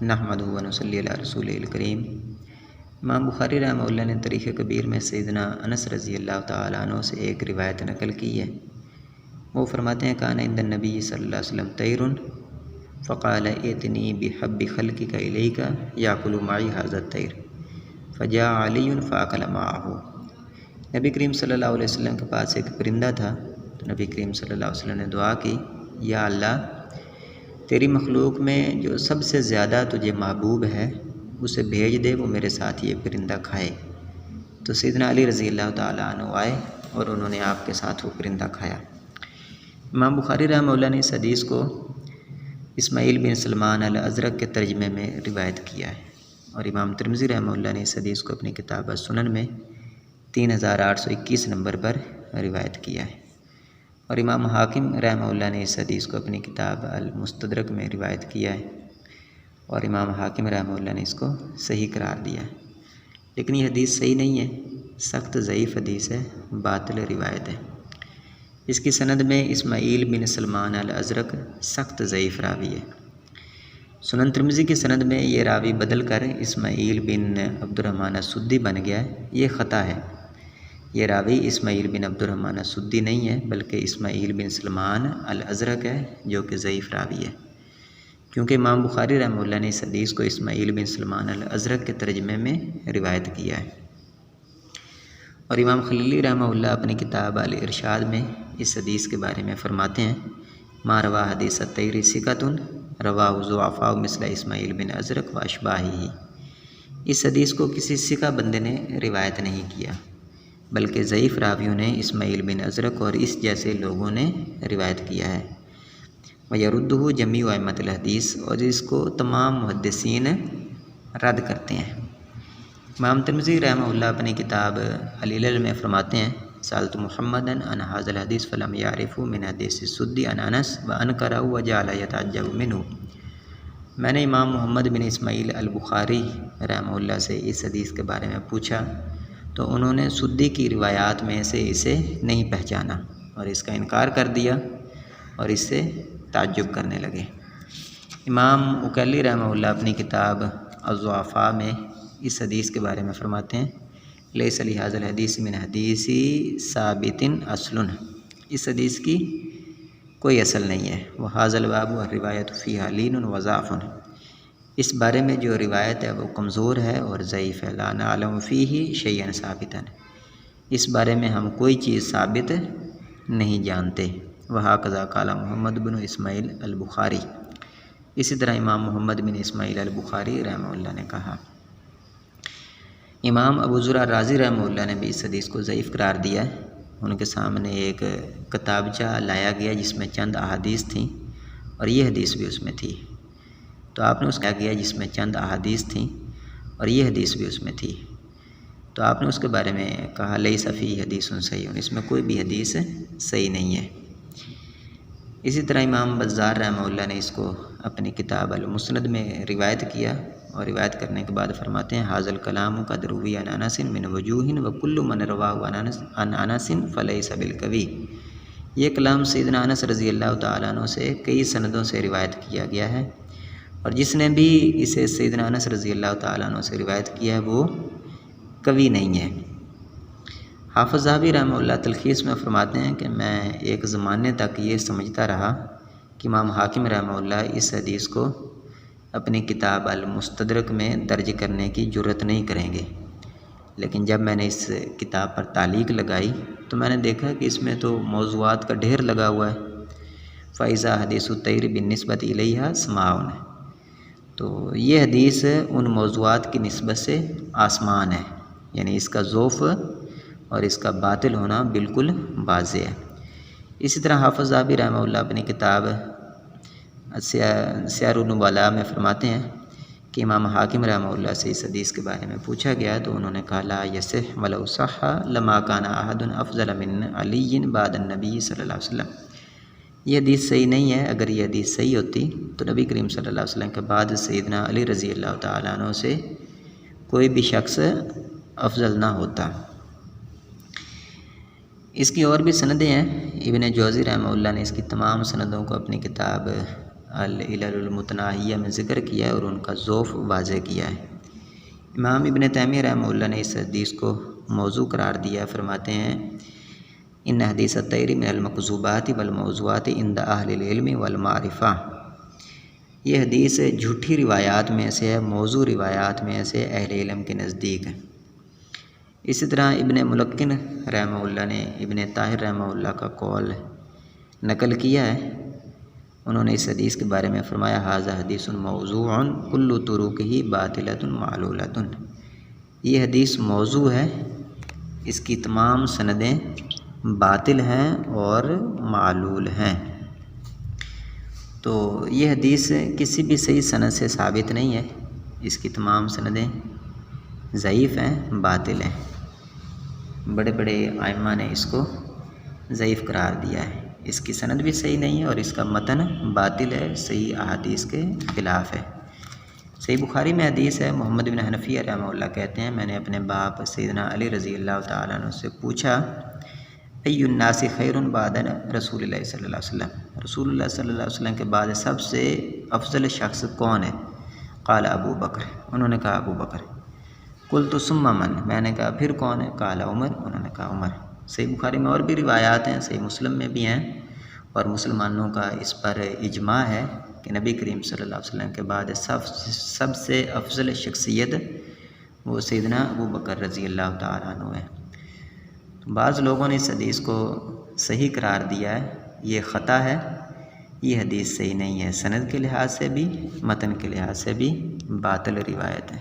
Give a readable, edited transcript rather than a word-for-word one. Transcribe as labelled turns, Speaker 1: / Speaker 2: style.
Speaker 1: نحمدہ و نصلی علی رسول الکریم۔ امام بخاری رحمہ اللہ نے تاریخ کبیر میں سیدنا انس رضی اللہ تعالیٰ عنہ سے ایک روایت نقل کی ہے۔ وہ فرماتے ہیں کان عند النبی صلی اللہ علیہ وسلم طیر فقال ائتنی بحب خلقک الیک یاکل معی ھذا الطیر فجاء علی فاکل معہ۔ نبی کریم صلی اللہ علیہ وسلم کے پاس ایک پرندہ تھا تو نبی کریم صلی اللہ علیہ وسلم نے دعا کی، یا اللہ تیری مخلوق میں جو سب سے زیادہ تجھے محبوب ہے اسے بھیج دے، وہ میرے ساتھ یہ پرندہ کھائے۔ تو سیدنا علی رضی اللہ تعالیٰ عنہ آئے اور انہوں نے آپ کے ساتھ وہ پرندہ کھایا۔ امام بخاری رحمہ اللہ نے اس حدیث کو اسماعیل بن سلمان الازرق کے ترجمے میں روایت کیا ہے، اور امام ترمذی رحمہ اللہ نے اس حدیث کو اپنی کتاب السنن میں 3821 نمبر پر روایت کیا ہے، اور امام حاکم رحمہ اللہ نے اس حدیث کو اپنی کتاب المستدرک میں روایت کیا ہے، اور امام حاکم رحمہ اللہ نے اس کو صحیح قرار دیا ہے۔ لیکن یہ حدیث صحیح نہیں ہے، سخت ضعیف حدیث ہے، باطل روایت ہے۔ اس کی سند میں اسماعیل بن سلمان الازرق سخت ضعیف راوی ہے۔ سنن ترمذی کی سند میں یہ راوی بدل کر اسماعیل بن عبد الرحمن السدی بن گیا ہے، یہ خطا ہے۔ یہ راوی اسماعیل بن عبد الرحمن السدی نہیں ہے بلکہ اسماعیل بن سلمان الازرق ہے، جو کہ ضعیف راوی ہے، کیونکہ امام بخاری رحمہ اللہ نے اس حدیث کو اسماعیل بن سلمان الازرق کے ترجمے میں روایت کیا ہے۔ اور امام خلیلی رحمہ اللہ اپنی کتاب الارشاد میں اس حدیث کے بارے میں فرماتے ہیں ما روا حدیث الطیر ثقۃ رواہ ضعفاء مثل اسماعیل بن ازرق و اشباہہ۔ اس حدیث کو کسی ثقہ بندے نے روایت نہیں کیا بلکہ ضعیف راویوں نے اسماعیل بن ازرق اور اس جیسے لوگوں نے روایت کیا ہے۔ وَيَرُدُّهُ جَمِيعُ أَئِمَّةِ الْحَدِيث، اور اس کو تمام محدثین رد کرتے ہیں۔ امام ترمذی رحمہ اللہ اپنی کتاب العلل میں فرماتے ہیں سألت محمدًا عن هذا الحديث فلم يعرفه من حديث السدي عن انس وانكره وجعل يتعجب منه۔ میں نے امام محمد بن اسماعیل البخاری رحمہ اللہ سے اس حدیث کے بارے میں پوچھا تو انہوں نے سدی کی روایات میں سے اسے نہیں پہچانا اور اس کا انکار کر دیا اور اس سے تعجب کرنے لگے۔ امام اکیلی رحمہ اللہ اپنی کتاب الضعفاء میں اس حدیث کے بارے میں فرماتے ہیں لیس لہذا الحدیث من حدیث ثابت اصل، اس حدیث کی کوئی اصل نہیں ہے۔ وہذا الباب والروایت فیہا لین وضعف، اس بارے میں جو روایت ہے وہ کمزور ہے اور ضعیف ہے۔ لا نعلم فیہ شیئا ثابتا، اس بارے میں ہم کوئی چیز ثابت نہیں جانتے۔ وہکذا قال محمد بن اسماعیل البخاری، اسی طرح امام محمد بن اسماعیل البخاری رحمہ اللہ نے کہا۔ امام ابو زرع رازی رحمہ اللہ نے بھی اس حدیث کو ضعیف قرار دیا ہے۔ ان کے سامنے ایک کتابچہ لایا گیا جس میں چند احادیث تھیں اور یہ حدیث بھی اس میں تھی، تو آپ نے اس کو گیا جس میں چند احادیث تھیں اور یہ حدیث بھی اس میں تھی، تو آپ نے اس کے بارے میں کہا لیس فیہ حدیث صحیح، اس میں کوئی بھی حدیث صحیح نہیں ہے۔ اسی طرح امام بزار رحمہ اللہ نے اس کو اپنی کتاب المسند میں روایت کیا، اور روایت کرنے کے بعد فرماتے ہیں حاذا الکلام قد روی عن انس من وجوہ وکل من رواہ عن انس فلیس بالقوی۔ یہ کلام سیدنا انس رضی اللہ تعالیٰ عنہ سے کئی سندوں سے روایت کیا گیا ہے، اور جس نے بھی اسے سیدنا انس رضی اللہ تعالیٰ عنہ سے روایت کیا ہے وہ قوی نہیں ہے۔ حافظ ذہبی رحمہ اللہ تلخیص میں فرماتے ہیں کہ میں ایک زمانے تک یہ سمجھتا رہا کہ امام حاکم رحمہ اللہ اس حدیث کو اپنی کتاب المستدرک میں درج کرنے کی جرت نہیں کریں گے، لیکن جب میں نے اس کتاب پر تعلیق لگائی تو میں نے دیکھا کہ اس میں تو موضوعات کا ڈھیر لگا ہوا ہے۔ فَإِذَا حَدِيثُ الطَّيْرِ بِالنِّسْبَةِ إِلَيْهَا سَمَاءٌ، تو یہ حدیث ان موضوعات کی نسبت سے آسمان ہے، یعنی اس کا ضعف اور اس کا باطل ہونا بالکل واضح ہے۔ اسی طرح حافظ ذہبی رحمہ اللہ اپنی کتاب سیار النبلاء میں فرماتے ہیں کہ امام حاکم رحمہ اللہ سے اس حدیث کے بارے میں پوچھا گیا تو انہوں نے کہا لا یصح ولو صح لما کان احد افضل من علی بعد النبی صلی اللہ علیہ وسلم۔ یہ حدیث صحیح نہیں ہے، اگر یہ حدیث صحیح ہوتی تو نبی کریم صلی اللہ علیہ وسلم کے بعد سیدنا علی رضی اللہ تعالیٰ عنہ سے کوئی بھی شخص افضل نہ ہوتا۔ اس کی اور بھی سندیں ہیں، ابن جوزی رحمہ اللہ نے اس کی تمام سندوں کو اپنی کتاب العلل المتناہیہ میں ذکر کیا ہے اور ان کا ضعف واضح کیا ہے۔ امام ابن تیمیہ رحمہ اللہ نے اس حدیث کو موضوع قرار دیا، فرماتے ہیں ان حدیث الطیر من المکذوبات والموضوعات عند اہل العلم والمعرفہ، یہ حدیث جھوٹی روایات میں سے ہے، موضوع روایات میں سے اہل علم کے نزدیک ہے۔ اسی طرح ابن ملقن رحمہ اللہ نے ابن طاہر رحمہ اللہ کا قول نقل کیا ہے، انہوں نے اس حدیث کے بارے میں فرمایا ھذا حدیث موضوع کل طرقہ باطلۃ معلولۃ، یہ حدیث موضوع ہے، اس کی تمام سندیں باطل ہیں اور معلول ہیں۔ تو یہ حدیث کسی بھی صحیح سند سے ثابت نہیں ہے، اس کی تمام سندیں ضعیف ہیں، باطل ہیں۔ بڑے بڑے ائمہ نے اس کو ضعیف قرار دیا ہے، اس کی سند بھی صحیح نہیں ہے اور اس کا متن باطل ہے، صحیح احادیث کے خلاف ہے۔ صحیح بخاری میں حدیث ہے، محمد بن حنفیہ رحمہ اللہ کہتے ہیں میں نے اپنے باپ سیدنا علی رضی اللہ تعالیٰ عنہ سے پوچھا ای الناس خیر بعد رسول اللہ صلی اللہ علیہ وسلم، رسول اللہ صلی اللہ علیہ وسلم کے بعد سب سے افضل شخص کون ہے؟ قال ابو بکر، انہوں نے کہا ابو بکر۔ قلت ثم من، میں نے کہا پھر کون ہے؟ قال عمر، انہوں نے کہا عمر۔ صحیح بخاری میں اور بھی روایات ہیں، صحیح مسلم میں بھی ہیں، اور مسلمانوں کا اس پر اجماع ہے کہ نبی کریم صلی اللہ علیہ وسلم کے بعد سب سے افضل شخصیت وہ سیدنا ابو بکر رضی اللہ تعالیٰ عنہ ہے۔ بعض لوگوں نے اس حدیث کو صحیح قرار دیا ہے، یہ خطا ہے، یہ حدیث صحیح نہیں ہے، سند کے لحاظ سے بھی متن کے لحاظ سے بھی باطل روایت ہے۔